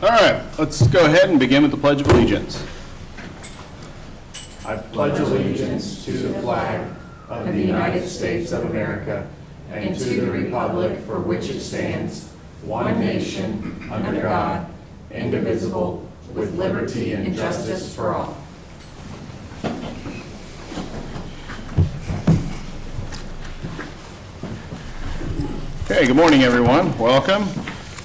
All right, let's go ahead and begin with the Pledge of Allegiance. I pledge allegiance to the flag of the United States of America and to the republic for which it stands, one nation, under God, indivisible, with liberty and justice for all. Okay, good morning, everyone. Welcome.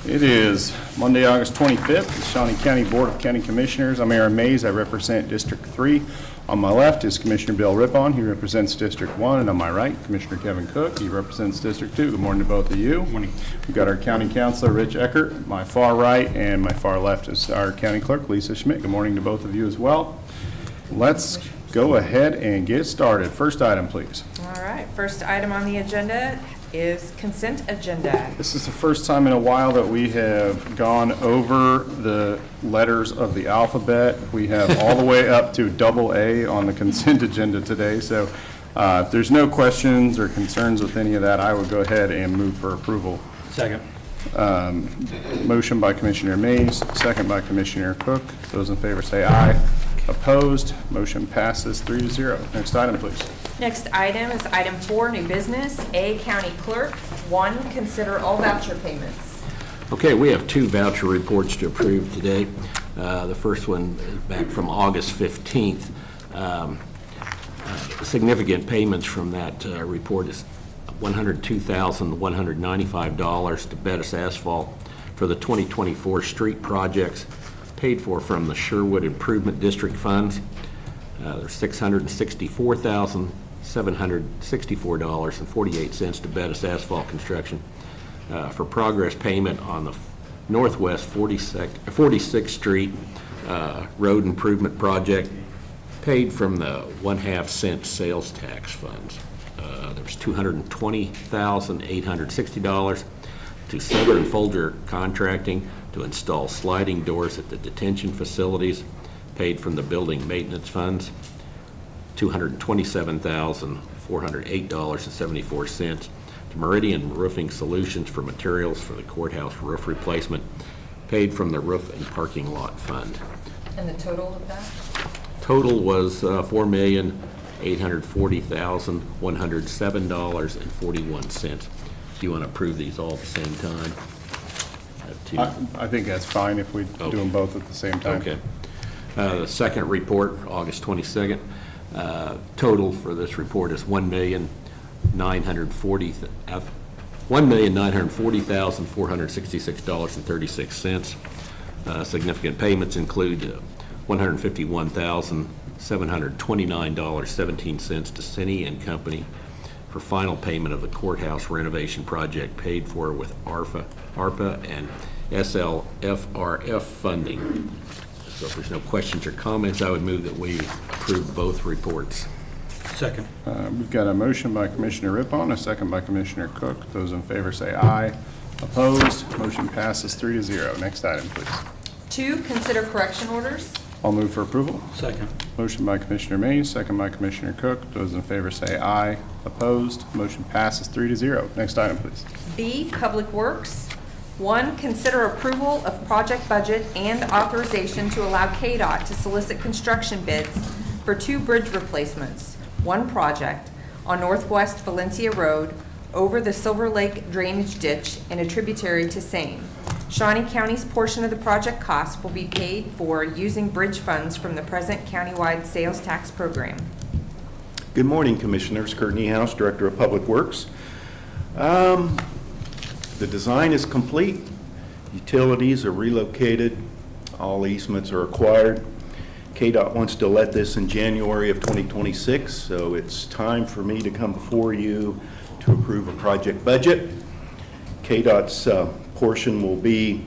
It is Monday, August 25th. The Shawnee County Board of County Commissioners. I'm Aaron Mays. I represent District 3. On my left is Commissioner Bill Rippon. He represents District 1. And on my right, Commissioner Kevin Cook. He represents District 2. Good morning to both of you. Good morning. We've got our County Councilor, Rich Eckert. My far right and my far left is our County Clerk, Lisa Schmidt. Good morning to both of you as well. Let's go ahead and get started. First item, please. All right, first item on the agenda is consent agenda. This is the first time in a while that we have gone over the letters of the alphabet. We have all the way up to AA on the consent agenda today. So if there's no questions or concerns with any of that, I would go ahead and move for approval. Second. Motion by Commissioner Mays, second by Commissioner Cook. Those in favor say aye. Opposed? Motion passes 3-0. Next item, please. Next item is item 4, new business. A, County Clerk. 1, consider all voucher payments. Okay, we have 2 voucher reports to approve today. The first one is back from August 15th. Significant payments from that report is $102,195 to Bettis Asphalt for the 2024 street projects paid for from the Sherwood Improvement District funds. There's $664,764.48 to Bettis Asphalt Construction for progress payment on the Northwest 46th Street Road Improvement Project paid from the 1/2 cent sales tax funds. There was $220,860 to Southern Folger Contracting to install sliding doors at the detention facilities paid from the building maintenance funds. $227,408.74 to Meridian Roofing Solutions for materials for the courthouse roof replacement paid from the roof and parking lot fund. And the total of that? Total was $4,840,107.41. Do you want to approve these all at the same time? I think that's fine if we do them both at the same time. Okay. The second report, August 22nd, total for this report is $1,940,466.36. Significant payments include $151,729.17 to Cine and Company for final payment of the courthouse renovation project paid for with ARPA and SLFRF funding. So if there's no questions or comments, I would move that we approve both reports. Second. We've got a motion by Commissioner Rippon, a second by Commissioner Cook. Those in favor say aye. Opposed? Motion passes 3-0. Next item, please. 2, consider correction orders. I'll move for approval. Second. Motion by Commissioner Mays, second by Commissioner Cook. Those in favor say aye. Opposed? Motion passes 3-0. Next item, please. B, Public Works. 1, consider approval of project budget and authorization to allow KDOT to solicit construction bids for 2 bridge replacements. 1 project on Northwest Valencia Road over the Silver Lake drainage ditch and a tributary to same. Shawnee County's portion of the project cost will be paid for using bridge funds from the present countywide sales tax program. Good morning, Commissioners. Kurt Niehaus, Director of Public Works. The design is complete. Utilities are relocated. All easements are acquired. KDOT wants to let this in January of 2026, so it's time for me to come before you to approve a project budget. KDOT's portion will be,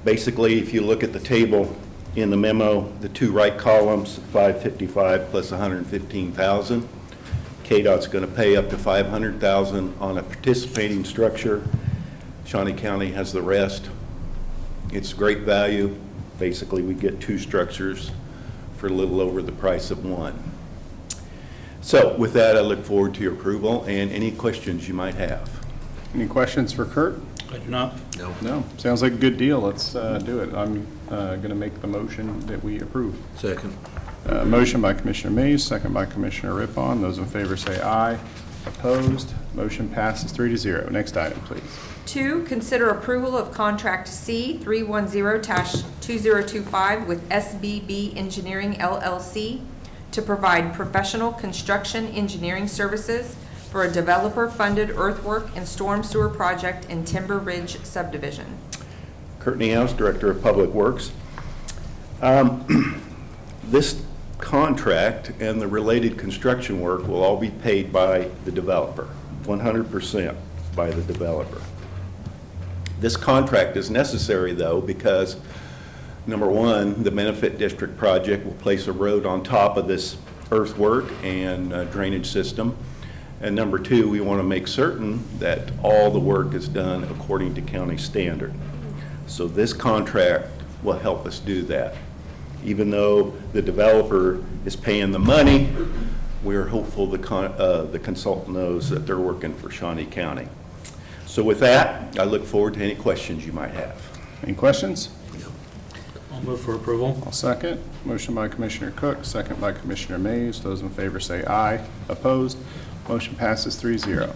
basically, if you look at the table in the memo, the 2 right columns, 555 plus 115,000. KDOT's going to pay up to $500,000 on a participating structure. Shawnee County has the rest. It's great value. Basically, we get 2 structures for a little over the price of 1. So with that, I look forward to your approval and any questions you might have. Any questions for Kurt? I do not. No. No, sounds like a good deal. Let's do it. I'm going to make the motion that we approve. Second. Motion by Commissioner Mays, second by Commissioner Rippon. Those in favor say aye. Opposed? Motion passes 3-0. Next item, please. 2, consider approval of contract C 310-2025 with SBB Engineering LLC to provide professional construction engineering services for a developer-funded earthwork and storm sewer project in Timber Ridge subdivision. Kurt Niehaus, Director of Public Works. This contract and the related construction work will all be paid by the developer, 100% by the developer. This contract is necessary, though, because, number one, the Benefit District project will place a road on top of this earthwork and drainage system. And number two, we want to make certain that all the work is done according to county standard. So this contract will help us do that. Even though the developer is paying the money, we're hopeful the consultant knows that they're working for Shawnee County. So with that, I look forward to any questions you might have. Any questions? I'll move for approval. I'll second. Motion by Commissioner Cook, second by Commissioner Mays. Those in favor say aye. Opposed? Motion passes 3-0.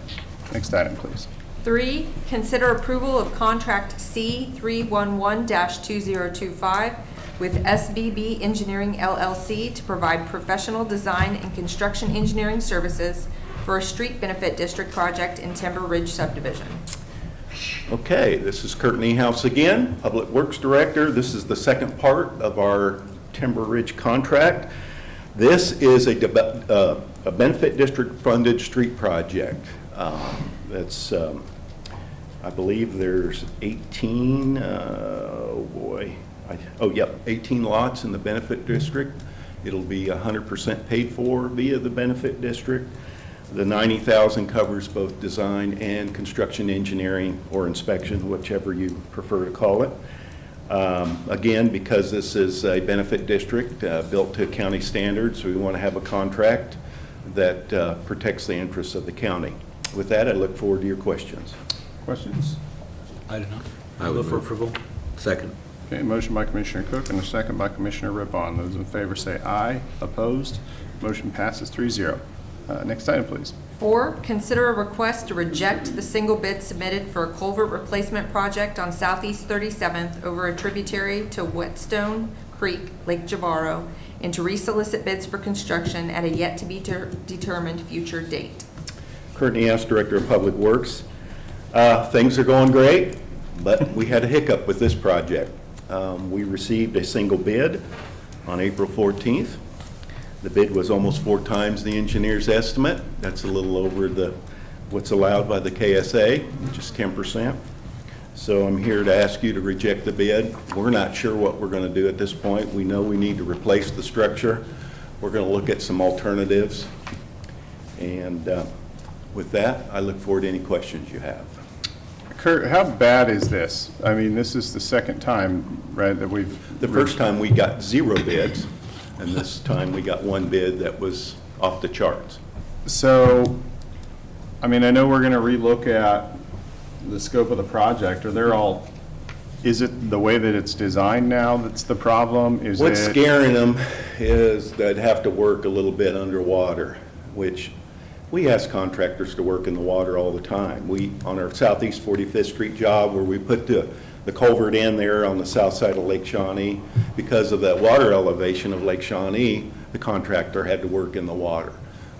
Next item, please. 3, consider approval of contract C 311-2025 with SBB Engineering LLC to provide professional design and construction engineering services for a street benefit district project in Timber Ridge subdivision. Okay, this is Kurt Niehaus again, Public Works Director. This is the second part of our Timber Ridge contract. This is a benefit district funded street project. That's, I believe there's 18, 18 lots in the benefit district. It'll be 100% paid for via the benefit district. The $90,000 covers both design and construction engineering or inspection, whichever you prefer to call it. Again, because this is a benefit district built to county standards, we want to have a contract that protects the interests of the county. With that, I look forward to your questions. Questions? I do not. I would Move for move. approval. Second. Okay, motion by Commissioner Cook and a second by Commissioner Rippon. Those in favor say aye. Opposed? Motion passes 3-0. Next item, please. 4, consider a request to reject the single bid submitted for a culvert replacement project on Southeast 37th over a tributary to Whetstone Creek, Lake Javaro, and to resolicit bids for construction at a yet-to-be-determined future date. Kurt Niehaus, Director of Public Works. Things are going great, but we had a hiccup with this project. We received a single bid on April 14th. The bid was almost 4 times the engineer's estimate. That's a little over what's allowed by the KSA, which is 10%. So I'm here to ask you to reject the bid. We're not sure what we're going to do at this point. We know we need to replace the structure. We're going to look at some alternatives. And with that, I look forward to any questions you have. Kurt, how bad is this? I mean, this is the second time, right, that we've... The first time we got 0 bids, and this time we got 1 bid that was off the charts. So, I mean, I know we're going to relook at the scope of the project. Are there all, is it the way that it's designed now that's the problem? Is What's it... scaring them is they'd have to work a little bit underwater, which we ask contractors to work in the water all the time. We, on our Southeast 45th Street job where we put the culvert in there on the south side of Lake Shawnee, because of that water elevation of Lake Shawnee, the contractor had to work in the water.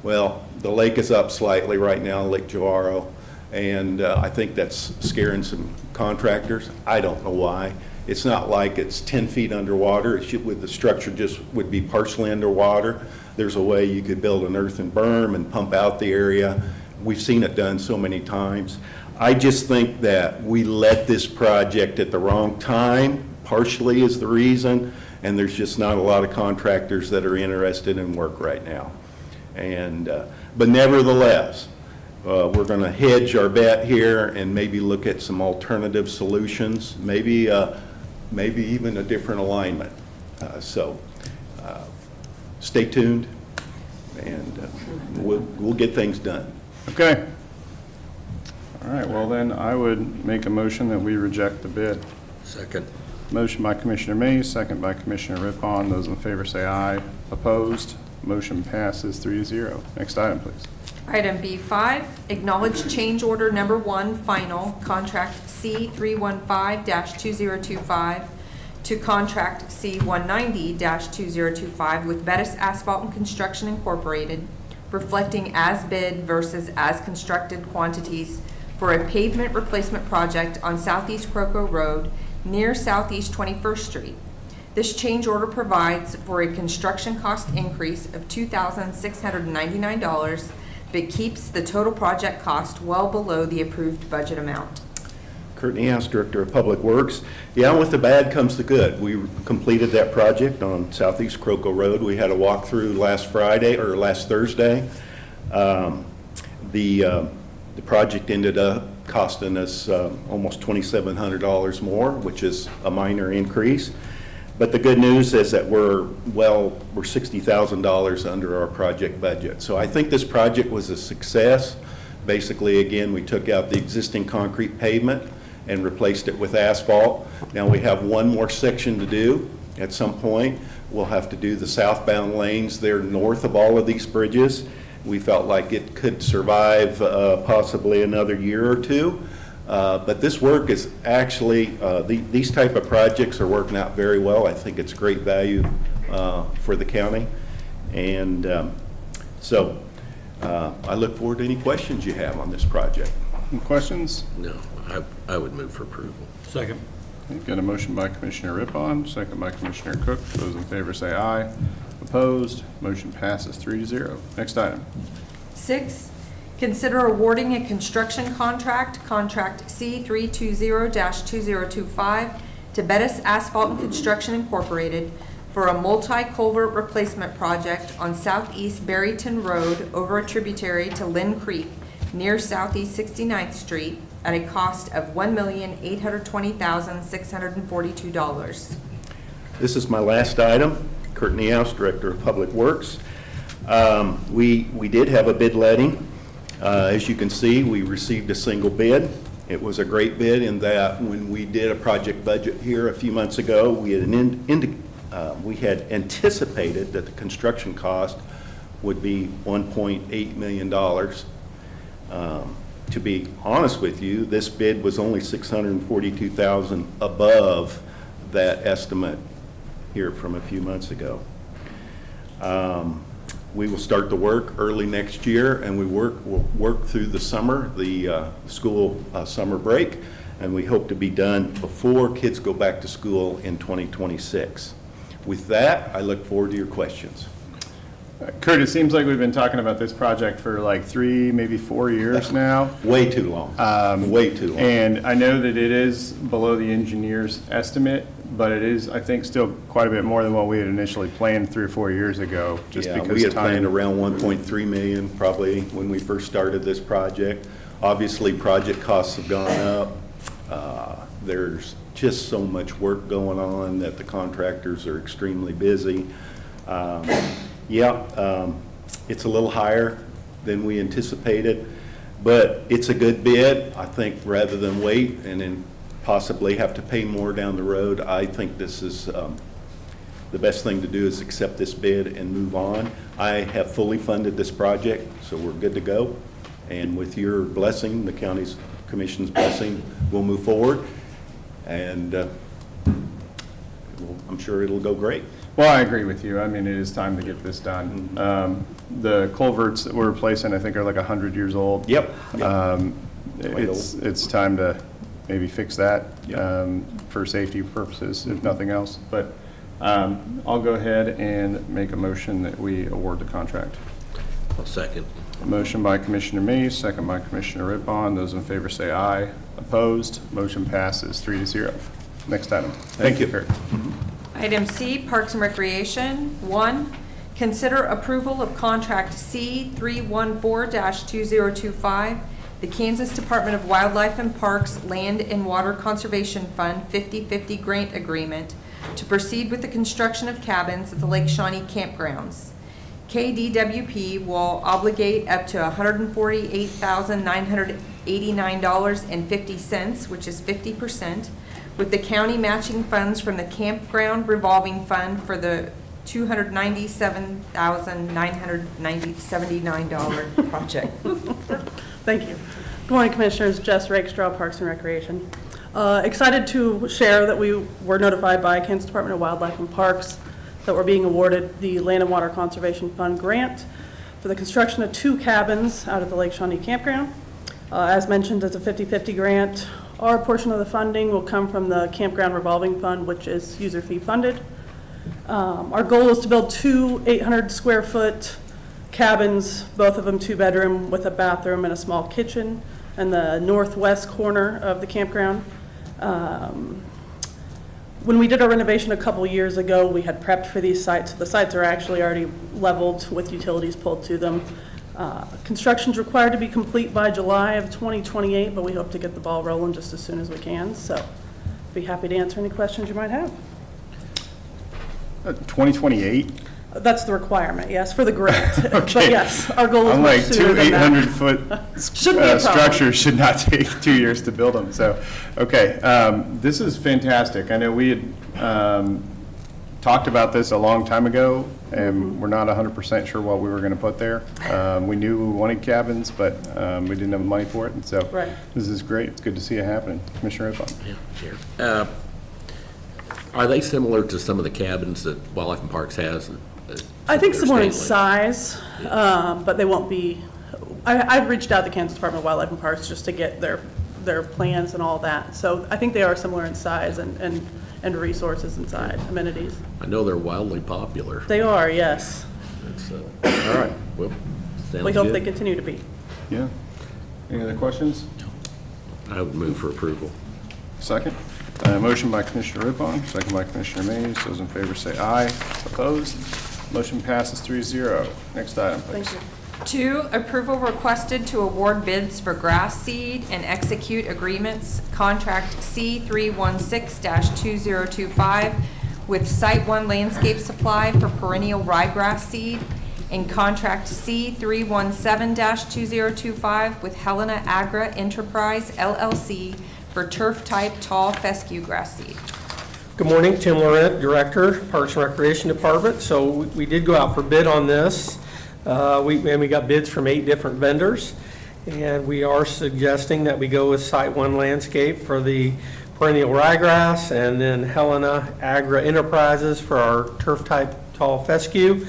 Well, the lake is up slightly right now, Lake Javaro, and I think that's scaring some contractors. I don't know why. It's not like it's 10 feet underwater. It should, with the structure just would be partially underwater. There's a way you could build an earthen berm and pump out the area. We've seen it done so many times. I just think that we let this project at the wrong time, partially is the reason, and there's just not a lot of contractors that are interested in work right now. And but nevertheless, we're going to hedge our bet here and maybe look at some alternative solutions, maybe even a different alignment. So stay tuned, and we'll get things done. Okay. All right, well then, I would make a motion that we reject the bid. Second. Motion by Commissioner Mays, second by Commissioner Rippon. Those in favor say aye. Opposed? Motion passes 3-0. Next item, please. Item B5, acknowledge change order number 1, final, contract C315-2025 to contract C190-2025 with Bettis Asphalt and Construction Incorporated, reflecting as bid versus as constructed quantities for a pavement replacement project on Southeast Croco Road near Southeast 21st Street. This change order provides for a construction cost increase of $2,699, but keeps the total project cost well below the approved budget amount. Kurt Niehaus, Director of Public Works. Yeah, with the bad comes the good. We completed that project on Southeast Croco Road. We had a walkthrough last Thursday. The project ended up costing us almost $2,700 more, which is a minor increase. But the good news is that we're $60,000 under our project budget. So I think this project was a success. Basically, again, we took out the existing concrete pavement and replaced it with asphalt. Now we have one more section to do. At some point, we'll have to do the southbound lanes there north of all of these bridges. We felt like it could survive possibly another year or two. But this work is actually, these type of projects are working out very well. I think it's great value for the county. And so I look forward to any questions you have on this project. Any questions? No, I would move for approval. Second. Okay, got a motion by Commissioner Rippon, second by Commissioner Cook. Those in favor say aye. Opposed? Motion passes 3-0. Next item. 6, consider awarding a construction contract, contract C320-2025 to Bettis Asphalt and Construction Incorporated for a multi-culvert replacement project on Southeast Berryton Road over a tributary to Lynn Creek near Southeast 69th Street at a cost of $1,820,642. This is my last item. Kurt Niehaus, Director of Public Works. We did have a bid letting. As you can see, we received a single bid. It was a great bid in that when we did a project budget here a few months ago, we had anticipated that the construction cost would be $1.8 million. To be honest with you, this bid was only $642,000 above that estimate here from a few months ago. We will start the work early next year, and we'll work through the summer, the school summer break, and we hope to be done before kids go back to school in 2026. With that, I look forward to your questions. Kurt, it seems like we've been talking about this project for like 3, maybe 4 years now. Way too long. Way too long. And I know that it is below the engineer's estimate, but it is, I think, still quite a bit more than what we had initially planned 3 or 4 years ago, just Yeah, because we had planned time. around 1.3 million probably when we first started this project. Obviously, project costs have gone up. There's just so much work going on that the contractors are extremely busy. It's a little higher than we anticipated, but it's a good bid. I think rather than wait and then possibly have to pay more down the road, I think this is the best thing to do is accept this bid and move on. I have fully funded this project, so we're good to go. And with your blessing, the county's commission's blessing, we'll move forward. And I'm sure it'll go great. Well, I agree with you. I mean, it is time to get this done. The culverts that we're replacing, I think, are like 100 years old. Yep. It's time to maybe fix that Yep. for safety purposes, if nothing else. But I'll go ahead and make a motion that we award the contract. I'll second. Motion by Commissioner Mays, second by Commissioner Rippon. Those in favor say aye. Opposed? Motion passes 3-0. Next item. Thank you, Kurt. Item C, Parks and Recreation. 1, consider approval of contract C314-2025, the Kansas Department of Wildlife and Parks Land and Water Conservation Fund 50/50 grant agreement to proceed with the construction of cabins at the Lake Shawnee campgrounds. KDWP will obligate up to $148,900 $89.50, which is 50%, with the county matching funds from the campground revolving fund for the $297,979 project. Thank you. Good morning, Commissioners. Jess Rakestraw, Parks and Recreation. Excited to share that we were notified by Kansas Department of Wildlife and Parks that we're being awarded the Land and Water Conservation Fund grant for the construction of 2 cabins out at the Lake Shawnee Campground. As mentioned, it's a 50-50 grant. Our portion of the funding will come from the Campground Revolving Fund, which is user fee funded. Our goal is to build 2 800-square-foot cabins, both of them 2-bedroom with a bathroom and a small kitchen in the northwest corner of the campground. When we did our renovation a couple years ago, we had prepped for these sites. The sites are actually already leveled with utilities pulled to them. Construction's required to be complete by July of 2028, but we hope to get the ball rolling just as soon as we can. So be happy to answer any questions you might have. 2028? That's the requirement, yes, for the grant. Okay. But yes, our goal is I'm much like, sooner 2 than that. 800-foot Shouldn't be a problem. structures should not take 2 years to build them, so, okay. This is fantastic. I know we had talked about this a long time ago, and we're not 100% sure what we were going to put there. We knew we wanted cabins, but we didn't have the money for it, and so Right. this is great. It's good to see it happening. Commissioner Rippon. Yeah, sure. Are they similar to some of the cabins that Wildlife and Parks has? I think similar in Stanley? size, but they won't be, I've reached out to Kansas Department of Wildlife and Parks just to get their plans and all that. So I think they are similar in size and resources inside, amenities. I know they're wildly popular. They are, yes. It's, all right, well, sounds We hope good. they continue to be. Yeah. Any other questions? I would move for approval. Second. Motion by Commissioner Rippon, second by Commissioner Mays. Those in favor say aye. Opposed? Motion passes 3-0. Next item, please. Thank you. 2, approval requested to award bids for grass seed and execute agreements, contract C316-2025 with Site 1 Landscape Supply for perennial ryegrass seed, and contract C317-2025 with Helena Agra Enterprise LLC for turf-type tall fescue grass seed. Good morning, Tim Laurent, Director, Parks and Recreation Department. So we did go out for bid on this. We got bids from 8 different vendors, and we are suggesting that we go with Site 1 Landscape for the perennial ryegrass, and then Helena Agra Enterprises for our turf-type tall fescue.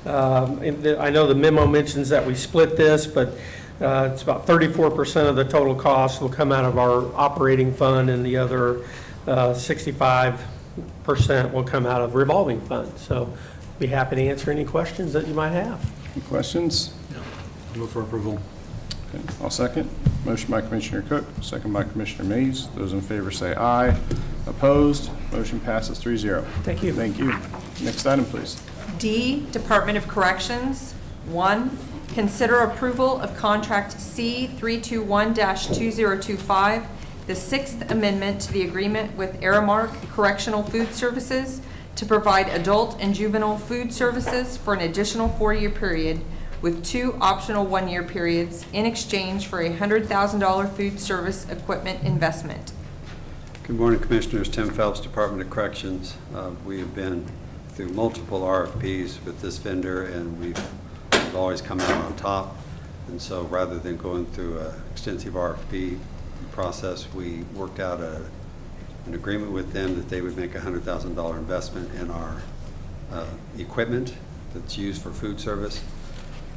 I know the memo mentions that we split this, but it's about 34% of the total cost will come out of our operating fund, and the other 65% will come out of revolving fund. So be happy to answer any questions that you might have. Any questions? Move for approval. Okay, I'll second. Motion by Commissioner Cook, second by Commissioner Mays. Those in favor say aye. Opposed? Motion passes 3-0. Thank you. Thank you. Next item, please. D, Department of Corrections. 1, consider approval of contract C321-2025, the 6th amendment to the agreement with Aramark Correctional Food Services to provide adult and juvenile food services for an additional 4-year period with 2 optional 1-year periods in exchange for a $100,000 food service equipment investment. Good morning, Commissioners. Tim Phelps, Department of Corrections. We have been through multiple RFPs with this vendor, and we've always come out on top. And so rather than going through an extensive RFP process, we worked out an agreement with them that they would make a $100,000 investment in our equipment that's used for food service.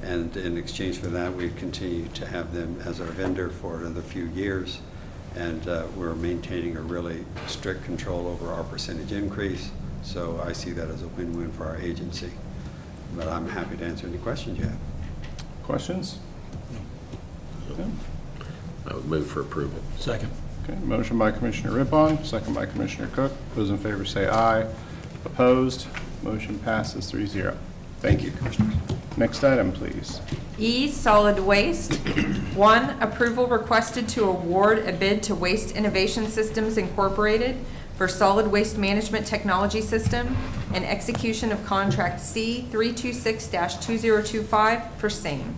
And in exchange for that, we continue to have them as our vendor for another few years. And we're maintaining a really strict control over our percentage increase. So I see that as a win-win for our agency. But I'm happy to answer any questions you have. Questions? Okay. I would move for approval. Second. Okay, motion by Commissioner Rippon, second by Commissioner Cook. Those in favor say aye. Opposed? Motion passes 3-0. Thank you, Commissioners. Next item, please. E, solid waste. 1, approval requested to award a bid to Waste Innovation Systems Incorporated for solid waste management technology system and execution of contract C326-2025 for same.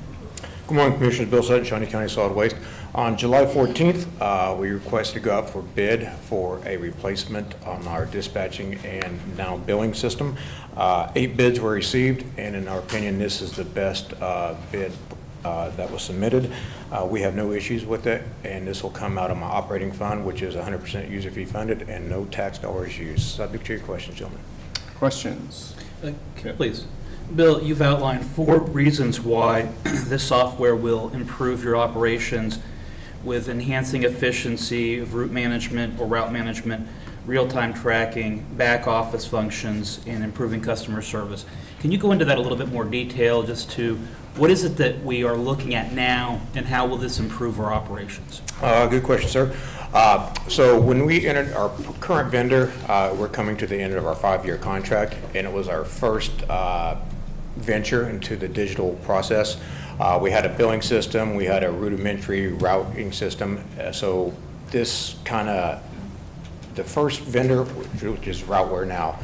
Good morning, Commissioners. Bill Sutton, Shawnee County Solid Waste. On July 14th, we requested to go out for bid for a replacement on our dispatching and now billing system. 8 bids were received, and in our opinion, this is the best bid that was submitted. We have no issues with it, and this will come out of my operating fund, which is 100% user fee funded, and no tax dollars used. Subject to your questions, gentlemen. Questions? Please. Bill, you've outlined 4 reasons why this software will improve your operations with enhancing efficiency of route management or route management, real-time tracking, back office functions, and improving customer service. Can you go into that a little bit more detail, just to what is it that we are looking at now, and how will this improve our operations? Good question, sir. So when we entered our current vendor, we're coming to the end of our 5-year contract, and it was our first venture into the digital process. We had a billing system, we had a rudimentary routing system. So this kind of, the first vendor, which is Routeware now,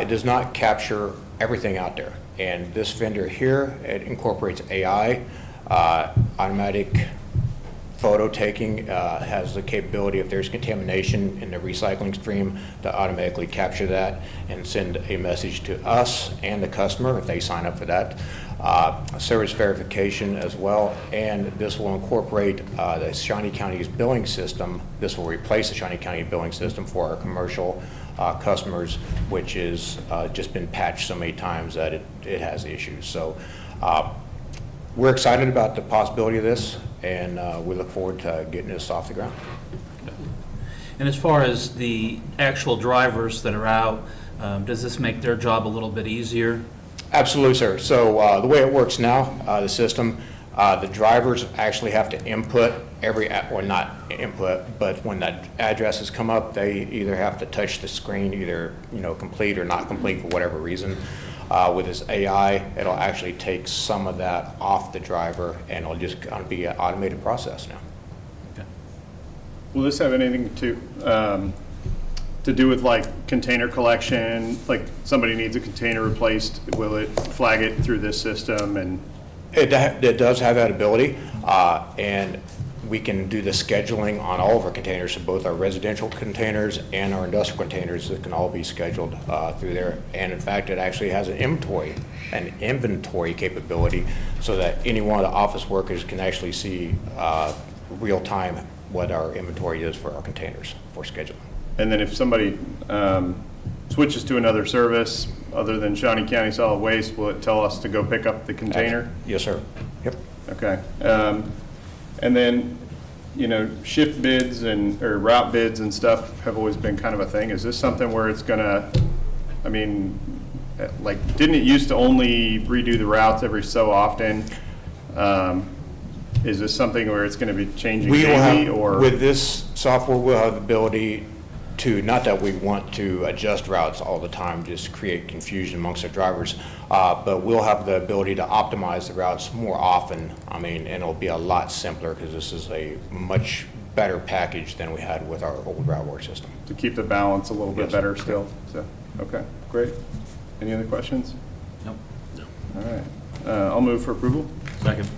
it does not capture everything out there. And this vendor here, it incorporates AI, automatic photo taking, has the capability, if there's contamination in the recycling stream, to automatically capture that and send a message to us and the customer if they sign up for that. Service verification as well, and this will incorporate the Shawnee County's billing system. This will replace the Shawnee County billing system for our commercial customers, which is just been patched so many times that it has issues. So we're excited about the possibility of this, and we look forward to getting this off the ground. And as far as the actual drivers that are out, does this make their job a little bit easier? Absolutely, sir. So the way it works now, the system, the drivers actually have to input or not input, but when that addresses come up, they either have to touch the screen, either complete or not complete for whatever reason. With this AI, it'll actually take some of that off the driver, and it'll just kind of be an automated process now. Okay. Will this have anything to do with like container collection? Like somebody needs a container replaced, will it flag it through this system? And It does have that ability, and we can do the scheduling on all of our containers, so both our residential containers and our industrial containers that can all be scheduled through there. And in fact, it actually has an inventory capability, so that any one of the office workers can actually see real time what our inventory is for our containers for scheduling. And then if somebody switches to another service other than Shawnee County Solid Waste, will it tell us to go pick up the container? Yes, sir. Yep. Okay. And then, shift bids or route bids and stuff have always been kind of a thing. Is this something where it's gonna, didn't it used to only redo the routes every so often? Is this something where it's gonna be changing daily, or? With this software, we'll have the ability to, not that we want to adjust routes all the time, just create confusion amongst the drivers, but we'll have the ability to optimize the routes more often. And it'll be a lot simpler because this is a much better package than we had with our old Routeware system. To keep the balance a little bit Yes. better still. So, okay, great. Any other questions? Nope. All right. I'll move for approval. Second.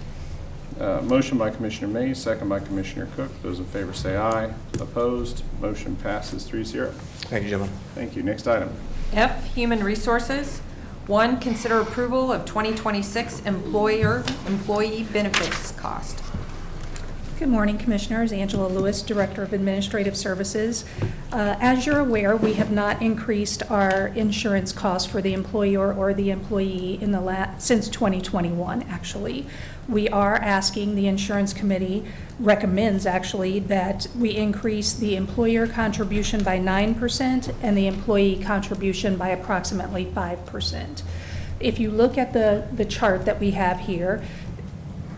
Motion by Commissioner Mays, second by Commissioner Cook. Those in favor say aye. Opposed? Motion passes 3-0. Thank you, gentlemen. Thank you. Next item. F, Human Resources. 1, consider approval of 2026 employee benefits cost. Good morning, Commissioners. Angela Lewis, Director of Administrative Services. As you're aware, we have not increased our insurance costs for the employer or the employee since 2021, actually. We are asking, the Insurance Committee recommends actually, that we increase the employer contribution by 9% and the employee contribution by approximately 5%. If you look at the chart that we have here,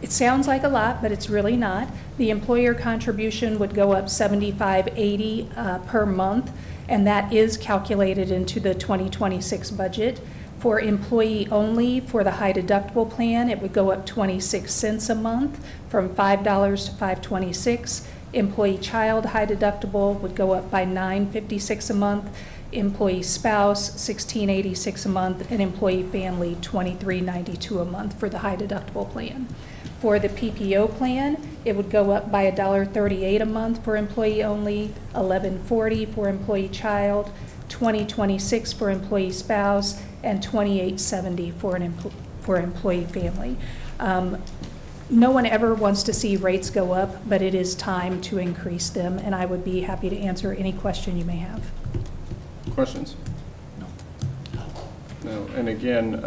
it sounds like a lot, but it's really not. The employer contribution would go up $75.80 per month, and that is calculated into the 2026 budget. For employee only, for the high deductible plan, it would go up 26 cents a month, from $5 to $5.26. Employee child high deductible would go up by $9.56 a month. Employee spouse, $16.86 a month, and employee family, $23.92 a month for the high deductible plan. For the PPO plan, It would go up by $1.38 a month for employee only, $11.40 for employee child, $20.26 for employee spouse, and $28.70 for employee family. No one ever wants to see rates go up, but it is time to increase them, and I would be happy to answer any question you may have. Questions? No. And again,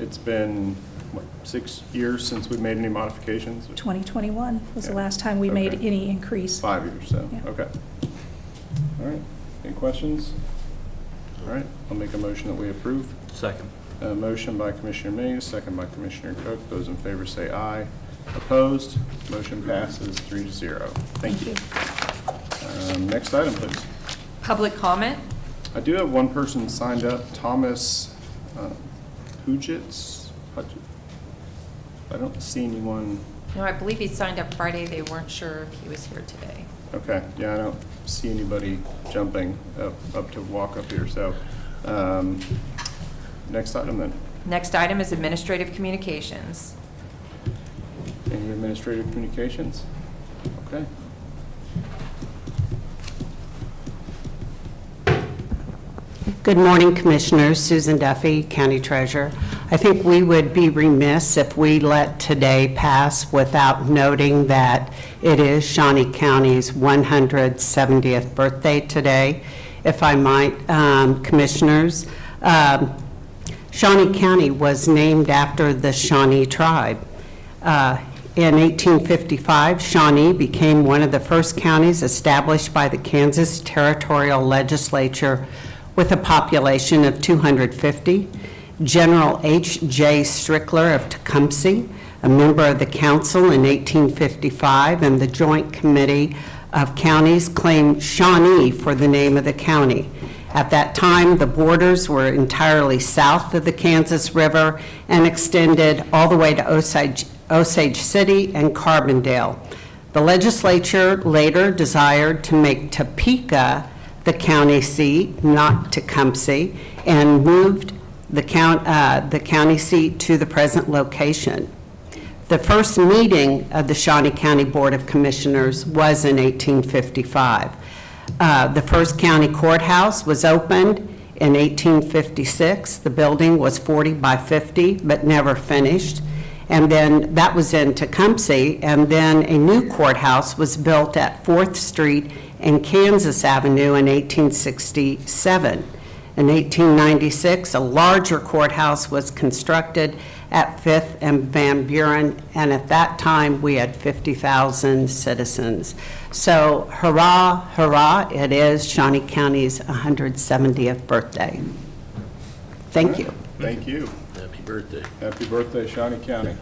it's been, what, 6 years since we made any modifications? 2021 was the Yeah. last time we made Okay. any increase. 5 years, so, Yeah. okay. All right. Any questions? All right, I'll make a motion that we approve. Second. A motion by Commissioner Mays, second by Commissioner Cook. Those in favor say aye. Opposed? Motion passes 3-0. Thank you. Next item, please. Public comment? I do have one person signed up, Thomas Pujits. I don't see anyone. No, I believe he signed up Friday. They weren't sure if he was here today. Okay, yeah, I don't see anybody jumping up to walk up here, so, next item then. Next item is administrative communications. Any administrative communications? Okay. Good morning, Commissioners. Susan Duffy, County Treasurer. I think we would be remiss if we let today pass without noting that it is Shawnee County's 170th birthday today. If I might, Commissioners, Shawnee County was named after the Shawnee tribe. In 1855, Shawnee became one of the first counties established by the Kansas Territorial Legislature with a population of 250. General H.J. Strickler of Tecumseh, a member of the council in 1855, and the Joint Committee of Counties claimed Shawnee for the name of the county. At that time, the borders were entirely south of the Kansas River and extended all the way to Osage City and Carbondale. The legislature later desired to make Topeka the county seat, not Tecumseh, and moved the county seat to the present location. The first meeting of the Shawnee County Board of Commissioners was in 1855. The first county courthouse was opened in 1856. The building was 40 by 50, but never finished. And then that was in Tecumseh, and then a new courthouse was built at 4th Street and Kansas Avenue in 1867. In 1896, a larger courthouse was constructed at 5th and Van Buren, and at that time, we had 50,000 citizens. So hurrah, hurrah, it is Shawnee County's 170th birthday. Thank you. Thank you. Happy birthday. Happy birthday, Shawnee County.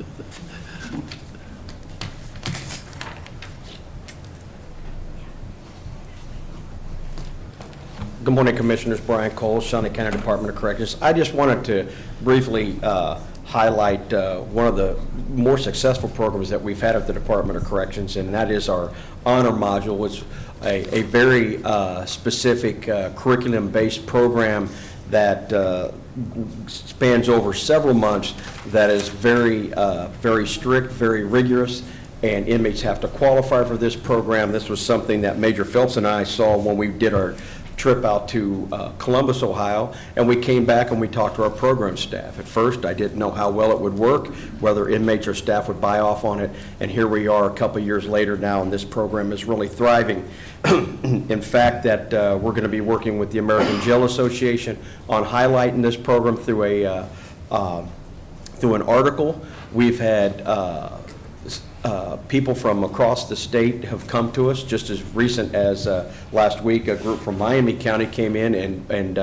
Good morning, Commissioners. Brian Cole, Shawnee County Department of Corrections. I just wanted to briefly highlight one of the more successful programs that we've had at the Department of Corrections, and that is our honor module, which is a very specific curriculum-based program that spans over several months, that is very strict, very rigorous, and inmates have to qualify for this program. This was something that Major Phelps and I saw when we did our trip out to Columbus, Ohio, and we came back and we talked to our program staff. At first, I didn't know how well it would work, whether inmates or staff would buy off on it, and here we are a couple years later now, and this program is really thriving. In fact, that we're going to be working with the American Jail Association on highlighting this program through an article. We've had people from across the state have come to us. Just as recent as last week, a group from Miami County came in and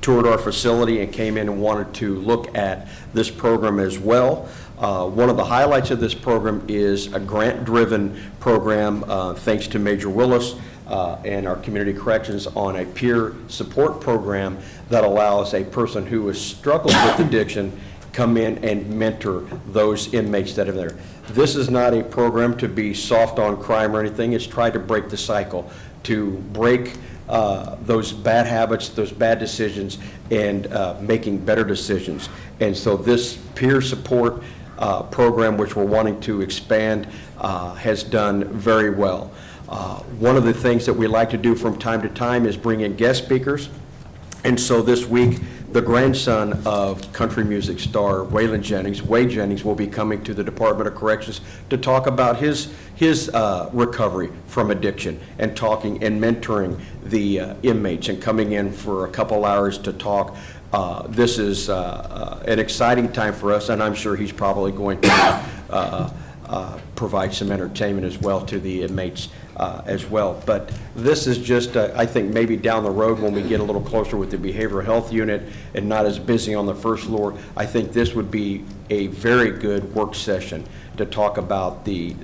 toured our facility and came in and wanted to look at this program as well. One of the highlights of this program is a grant-driven program, thanks to Major Willis and our community corrections, on a peer support program that allows a person who has struggled with addiction come in and mentor those inmates that are there. This is not a program to be soft on crime or anything. It's tried to break the cycle, to break those bad habits, those bad decisions, and making better decisions. And so this peer support program, which we're wanting to expand, has done very well. One of the things that we like to do from time to time is bring in guest speakers. And so this week, the grandson of country music star Waylon Jennings, Wade Jennings, will be coming to the Department of Corrections to talk about his recovery from addiction and talking and mentoring the inmates and coming in for a couple hours to talk. This is an exciting time for us, and I'm sure he's probably going to provide some entertainment as well to the inmates as well. But this is just, I think, maybe down the road when we get a little closer with the behavioral health unit and not as busy on the first floor, I think this would be a very good work session to talk about the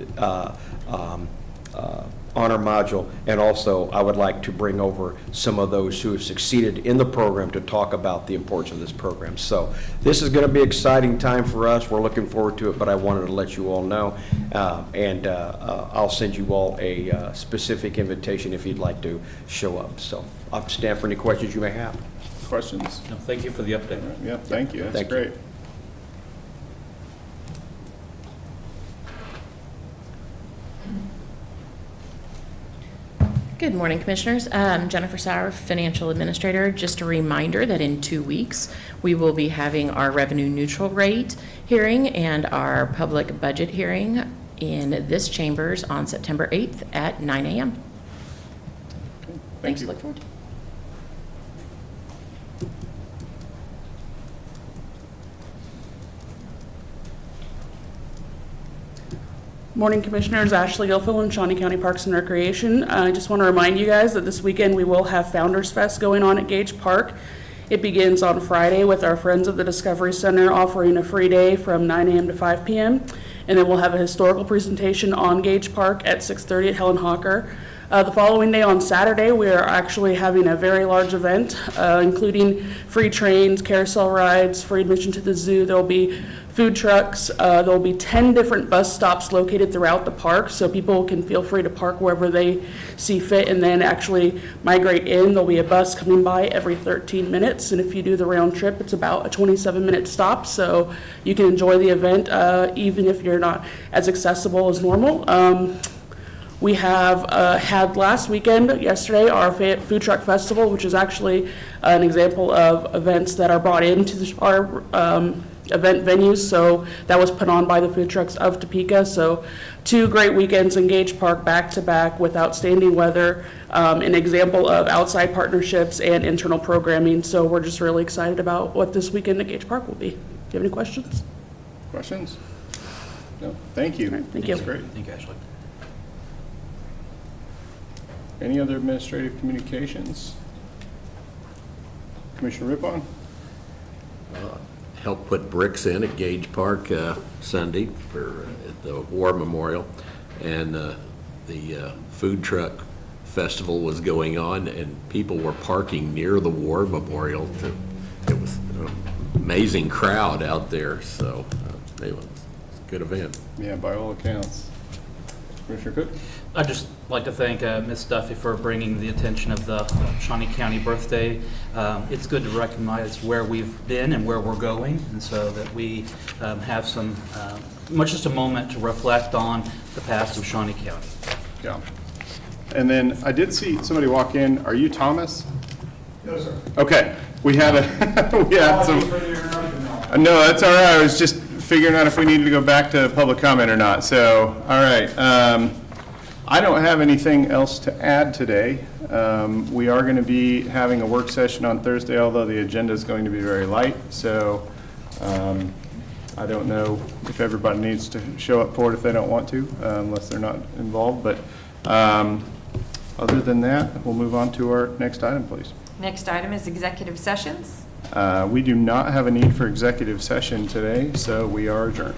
honor module, and also I would like to bring over some of those who have succeeded in the program to talk about the importance of this program. So this is going to be an exciting time for us. We're looking forward to it, but I wanted to let you all know, and I'll send you all a specific invitation if you'd like to show up. So I'll stand for any questions you may have. Questions? No, thank you for the update. Yeah, thank you. That's Thank you. great. Good morning, Commissioners. Jennifer Sauer, Financial Administrator. Just a reminder that in 2 weeks, we will be having our revenue neutral rate hearing and our public budget hearing in this chambers on September 8th at 9 a.m. Thanks, you. look forward to it. Morning, Commissioners. Ashley Gilfillan, Shawnee County Parks and Recreation. I just want to remind you guys that this weekend we will have Founders Fest going on at Gage Park. It begins on Friday with our friends at the Discovery Center offering a free day from 9 a.m. to 5 p.m. And then we'll have a historical presentation on Gage Park at 6:30 at Helen Hawker. The following day on Saturday, we are actually having a very large event, including free trains, carousel rides, free admission to the zoo. There will be food trucks. There will be 10 different bus stops located throughout the park, so people can feel free to park wherever they see fit and then actually migrate in. There'll be a bus coming by every 13 minutes, and if you do the round trip, it's about a 27-minute stop, so you can enjoy the event even if you're not as accessible as normal. We have had last weekend, yesterday, our food truck festival, which is actually an example of events that are brought into our event venues. So that was put on by the food trucks of Topeka. So 2 great weekends in Gage Park back to back with outstanding weather, an example of outside partnerships and internal programming. So we're just really excited about what this weekend at Gage Park will be. Do you have any questions? Questions? No, thank you. All right, thank you. That's great. Thank you, Ashley. Any other administrative communications? Commissioner Rippon? Helped put bricks in at Gage Park Sunday for at the War Memorial, and the food truck festival was going on, and people were parking near the War Memorial. It was an amazing crowd out there, so it was a good event. Yeah, by all accounts. Commissioner Cook? I'd just like to thank Ms. Duffy for bringing the attention of the Shawnee County birthday. It's good to recognize where we've been and where we're going, and so that we have some, much just a moment to reflect on the past of Shawnee County. Yeah. And then I did see somebody walk in. Are you Thomas? No, sir. Okay. We had we had some. No, that's all right. I was just figuring out if we needed to go back to public comment or not. So, all right. I don't have anything else to add today. We are going to be having a work session on Thursday, although the agenda is going to be very light. So I don't know if everybody needs to show up for it if they don't want to, unless they're not involved. But other than that, we'll move on to our next item, please. Next item is executive sessions. We do not have a need for executive session today, so we are adjourned.